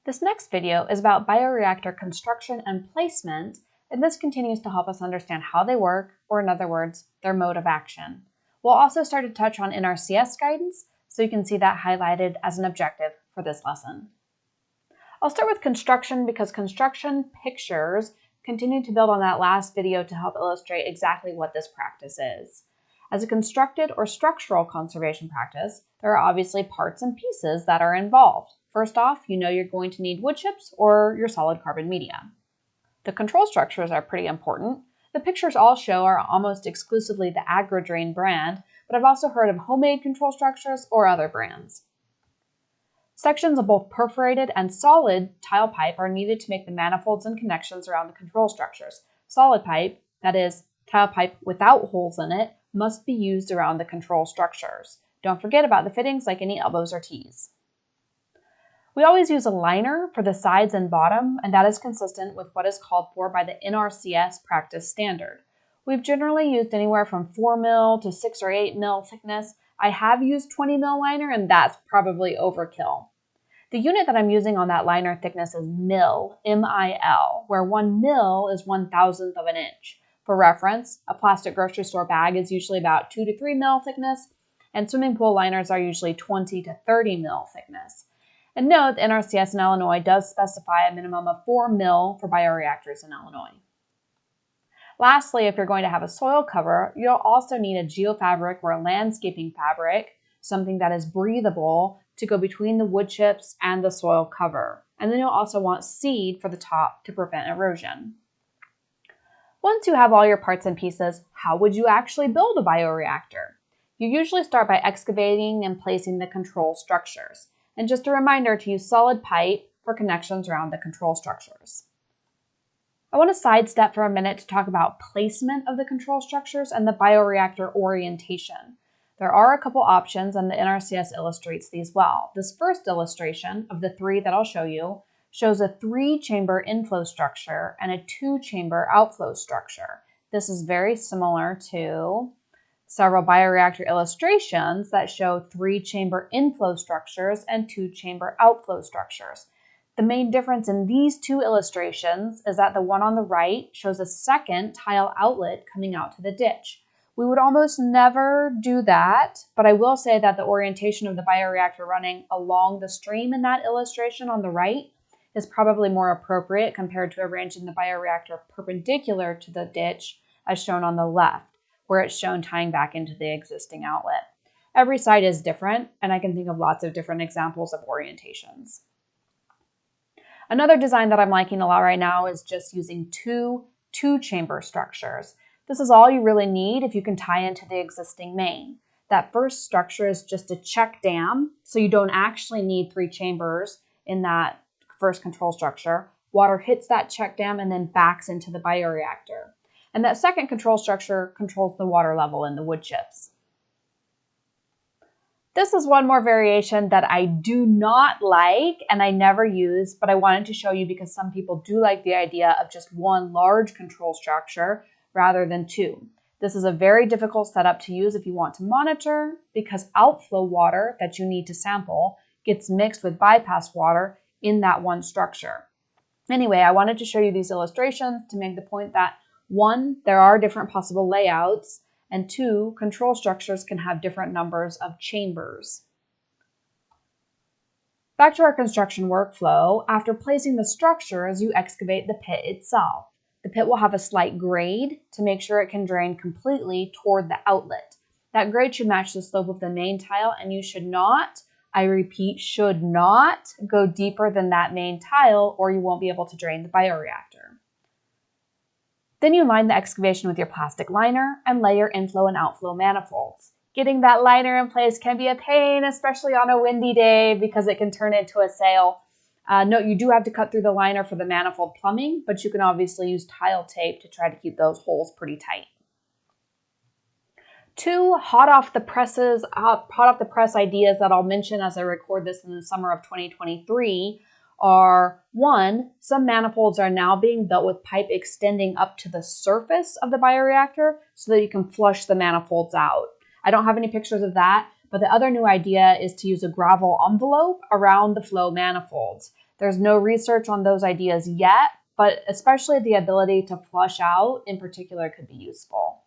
This next video is about bioreactor construction and placement, and this continues to help us understand how they work, or in other words, their mode of action. We'll also start to touch on NRCS guidance, so you can see that highlighted as an objective for this lesson. I'll start with construction because construction pictures continue to build on that last video to help illustrate exactly what this practice is. As a constructed or structural conservation practice, there are obviously parts and pieces that are involved. First off, you know you're going to need wood chips or your solid carbon media. The control structures are pretty important. The pictures all show are almost exclusively the AgriDrain brand, but I've also heard of homemade control structures or other brands. Sections of both perforated and solid tile pipe are needed to make the manifolds and connections around the control structures. Solid pipe, that is, tile pipe without holes in it, must be used around the control structures. Don't forget about the fittings like any elbows or T's. We always use a liner for the sides and bottom, and that is consistent with what is called for by the NRCS practice standard. We've generally used anywhere from 4 mil to 6 or 8 mil thickness. I have used 20 mil liner, and that's probably overkill. The unit that I'm using on that liner thickness is mil, M-I-L, where 1 mil is 1/1000th of an inch. For reference, a plastic grocery store bag is usually about 2 to 3 mil thickness, and swimming pool liners are usually 20 to 30 mil thickness. And note, the NRCS in Illinois does specify a minimum of 4 mil for bioreactors in Illinois. Lastly, if you're going to have a soil cover, you'll also need a geofabric or a landscaping fabric, something that is breathable, to go between the wood chips and the soil cover. And then you'll also want seed for the top to prevent erosion. Once you have all your parts and pieces, how would you actually build a bioreactor? You usually start by excavating and placing the control structures. And just a reminder to use solid pipe for connections around the control structures. I want to sidestep for a minute to talk about placement of the control structures and the bioreactor orientation. There are a couple options, and the NRCS illustrates these well. This first illustration of the 3 that I'll show you shows a 3-chamber inflow structure and a 2-chamber outflow structure. This is very similar to several bioreactor illustrations that show 3-chamber inflow structures and 2-chamber outflow structures. The main difference in these 2 illustrations is that the one on the right shows a second tile outlet coming out to the ditch. We would almost never do that, but I will say that the orientation of the bioreactor running along the stream in that illustration on the right is probably more appropriate compared to arranging the bioreactor perpendicular to the ditch as shown on the left, where it's shown tying back into the existing outlet. Every site is different, and I can think of lots of different examples of orientations. Another design that I'm liking a lot right now is just using 2-chamber structures. This is all you really need if you can tie into the existing main. That first structure is just a check dam, so you don't actually need 3 chambers in that first control structure. Water hits that check dam and then backs into the bioreactor. And that second control structure controls the water level in the wood chips. This is one more variation that I do not like and I never use, but I wanted to show you because some people do like the idea of just 1 large control structure rather than 2. This is a very difficult setup to use if you want to monitor because outflow water that you need to sample gets mixed with bypass water in that one structure. Anyway, I wanted to show you these illustrations to make the point that 1, there are different possible layouts, and 2, control structures can have different numbers of chambers. Back to our construction workflow, after placing the structures, you excavate the pit itself. The pit will have a slight grade to make sure it can drain completely toward the outlet. That grade should match the slope of the main tile, and you should not, I repeat, should not go deeper than that main tile or you won't be able to drain the bioreactor. Then you line the excavation with your plastic liner and lay your inflow and outflow manifolds. Getting that liner in place can be a pain, especially on a windy day because it can turn into a sail. Note, you do have to cut through the liner for the manifold plumbing, but you can obviously use tile tape to try to keep those holes pretty tight. 2 hot off the press ideas that I'll mention as I record this in the summer of 2023 are 1, some manifolds are now being built with pipe extending up to the surface of the bioreactor so that you can flush the manifolds out. I don't have any pictures of that, But the other new idea is to use a gravel envelope around the flow manifolds. There's no research on those ideas yet, but especially the ability to flush out in particular could be useful.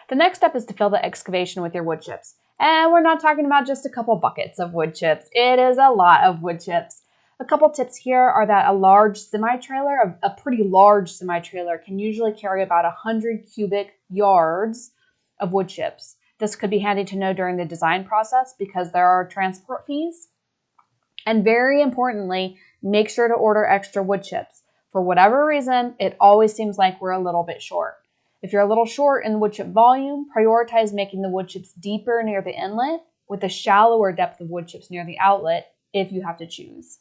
The next step is to fill the excavation with your wood chips. And we're not talking about just a couple buckets of wood chips. It is a lot of wood chips. A couple tips here are that a large semi-trailer, a pretty large semi-trailer, can usually carry about 100 cubic yards of wood chips. This could be handy to know during the design process because there are transport fees. And very importantly, make sure to order extra wood chips. For whatever reason, it always seems like we're a little bit short. If you're a little short in wood chip volume, prioritize making the wood chips deeper near the inlet with a shallower depth of wood chips near the outlet if you have to choose.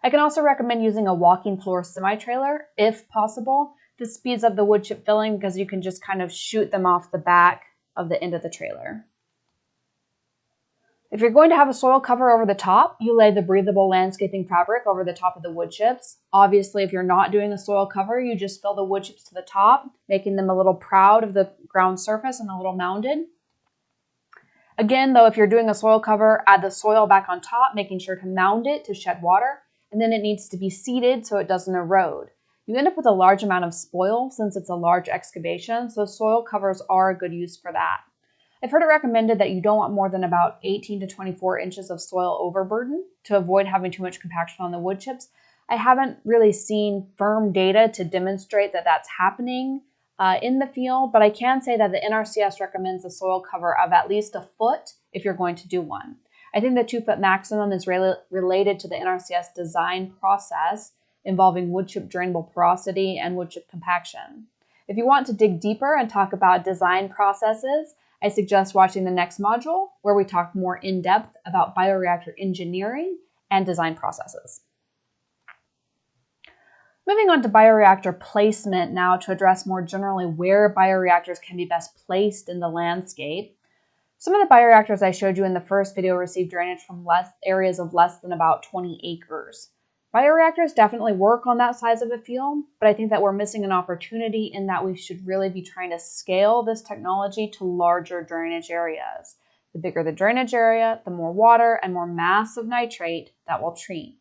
I can also recommend using a walking floor semi-trailer if possible. This speeds up the wood chip filling because you can just kind of shoot them off the back of the end of the trailer. If you're going to have a soil cover over the top, you lay the breathable landscaping fabric over the top of the wood chips. Obviously, if you're not doing a soil cover, you just fill the wood chips to the top, making them a little proud of the ground surface and a little mounded. Again, though, if you're doing a soil cover, add the soil back on top, making sure to mound it to shed water, and then it needs to be seeded so it doesn't erode. You end up with a large amount of spoil since it's a large excavation, so soil covers are a good use for that. I've heard it recommended that you don't want more than about 18 to 24 inches of soil overburden to avoid having too much compaction on the wood chips. I haven't really seen firm data to demonstrate that that's happening in the field, but I can say that the NRCS recommends a soil cover of at least a foot if you're going to do one. I think the 2-foot maximum is related to the NRCS design process involving wood chip drainable porosity and wood chip compaction. If you want to dig deeper and talk about design processes, I suggest watching the next module where we talk more in depth about bioreactor engineering and design processes. Moving on to bioreactor placement now to address more generally where bioreactors can be best placed in the landscape. Some of the bioreactors I showed you in the first video received drainage from areas of less than about 20 acres. Bioreactors definitely work on that size of a field, but I think that we're missing an opportunity in that we should really be trying to scale this technology to larger drainage areas. The bigger the drainage area, the more water and more mass of nitrate that will treat.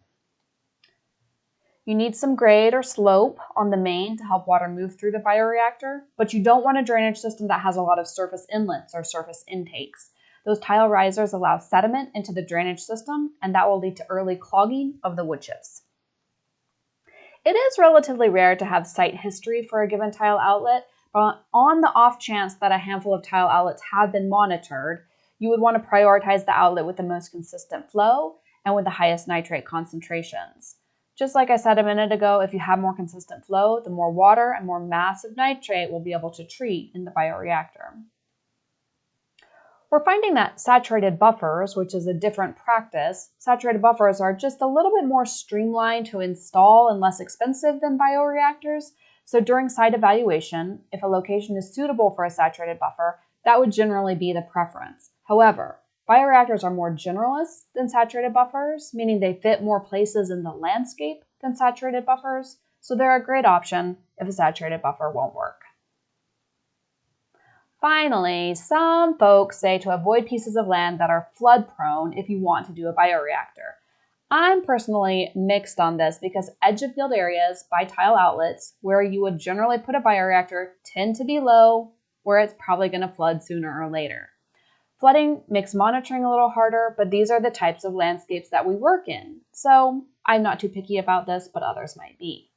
You need some grade or slope on the main to help water move through the bioreactor, but you don't want a drainage system that has a lot of surface inlets or surface intakes. Those tile risers allow sediment into the drainage system, and that will lead to early clogging of the wood chips. It is relatively rare to have site history for a given tile outlet, but on the off chance that a handful of tile outlets have been monitored, you would want to prioritize the outlet with the most consistent flow and with the highest nitrate concentrations. Just like I said a minute ago, if you have more consistent flow, the more water and more mass of nitrate will be able to treat in the bioreactor. We're finding that saturated buffers, which is a different practice, saturated buffers are just a little bit more streamlined to install and less expensive than bioreactors. So during site evaluation, if a location is suitable for a saturated buffer, that would generally be the preference. However, bioreactors are more generalist than saturated buffers, meaning they fit more places in the landscape than saturated buffers, so they're a great option if a saturated buffer won't work. Finally, some folks say to avoid pieces of land that are flood prone if you want to do a bioreactor. I'm personally mixed on this because edge of field areas by tile outlets where you would generally put a bioreactor tend to be low where it's probably going to flood sooner or later. Flooding makes monitoring a little harder, but these are the types of landscapes that we work in. So I'm not too picky about this, but others might be.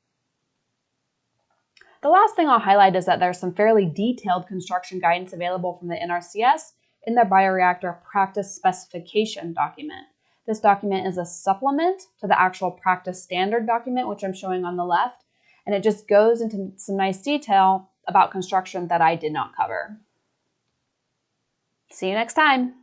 The last thing I'll highlight is that there's some fairly detailed construction guidance available from the NRCS in the bioreactor practice specification document. This document is a supplement to the actual practice standard document, which I'm showing on the left, and it just goes into some nice detail about construction that I did not cover. See you next time.